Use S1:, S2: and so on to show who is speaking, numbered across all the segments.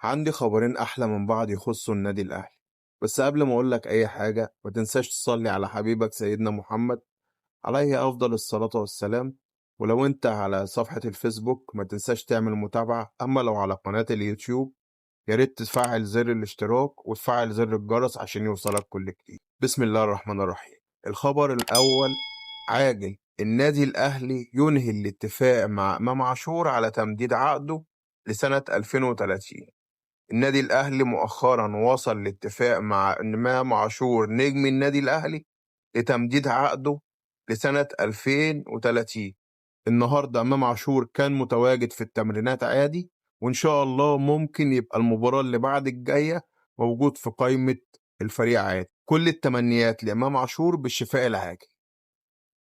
S1: عندي خبرين أحلى من بعض يخصوا النادي الأهلي. بس قبل ما أقولك أي حاجة ما تنساش تصلي على حبيبك سيدنا محمد عليه أفضل الصلاة والسلام. ولو أنت على صفحة الفيسبوك ما تنساش تعمل متابعة، أما لو على قناة اليوتيوب ياريت تفعل زر الاشتراك وتفعل زر الجرس عشان يوصلك كل جديد. بسم الله الرحمن الرحيم. الخبر الأول عاجل: النادي الأهلي ينهي الاتفاق مع إمام عاشور على تمديد عقده لسنة 2030. النادي الأهلي مؤخرا وصل لاتفاق مع إمام عاشور نجم النادي الأهلي لتمديد عقده لسنة 2030. النهاردة إمام عاشور كان متواجد في التمرينات عادي، وإن شاء الله ممكن يبقى المباراة اللي بعد الجاية موجود في قائمة الفريق عادي. كل التمنيات لإمام عاشور بالشفاء العاجل.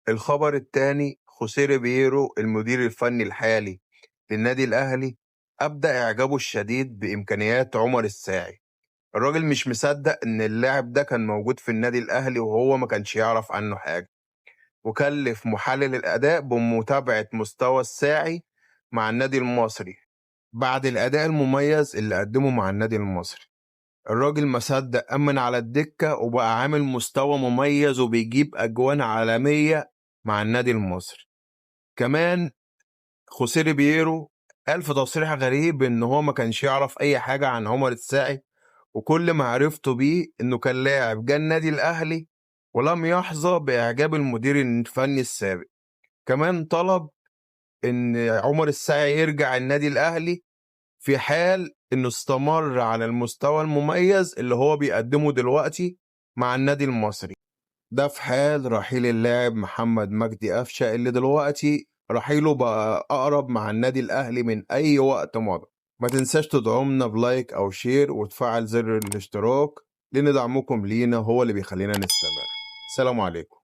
S1: الخبر الثاني: خوسيه ريبيرو المدير الفني الحالي للنادي الأهلي أبدأ إعجابه الشديد بإمكانيات عمر الساعي. الراجل مش مصدق إن اللاعب ده كان موجود في النادي الأهلي وهو ما كانش يعرف عنه حاجة، وكلف محلل الأداء بمتابعة مستوى الساعي مع النادي المصري بعد الأداء المميز اللي قدمه مع النادي المصري. الراجل ما صدق أمن على الدكة وبقى عامل مستوى مميز وبيجيب أجوان عالمية مع النادي المصري. كمان خوسيه ريبيرو قال في تصريح غريب إن هو ما كانش يعرف أي حاجة عن عمر الساعي، وكل ما عرفته بيه إنه كان لاعب جه النادي الأهلي ولم يحظى بإعجاب المدير الفني السابق. كمان طلب إن عمر الساعي يرجع النادي الأهلي في حال إنه استمر على المستوى المميز اللي هو بيقدمه دلوقتي مع النادي المصري. ده في حال رحيل اللاعب محمد مجدي قفشة اللي دلوقتي رحيله بقى أقرب مع النادي الأهلي من أي وقت مضى. ما تنساش تدعمنا بلايك أو شير وتفعل زر الاشتراك، لأن دعمكم لينا هو اللي بيخلينا نستمر. سلام عليكم.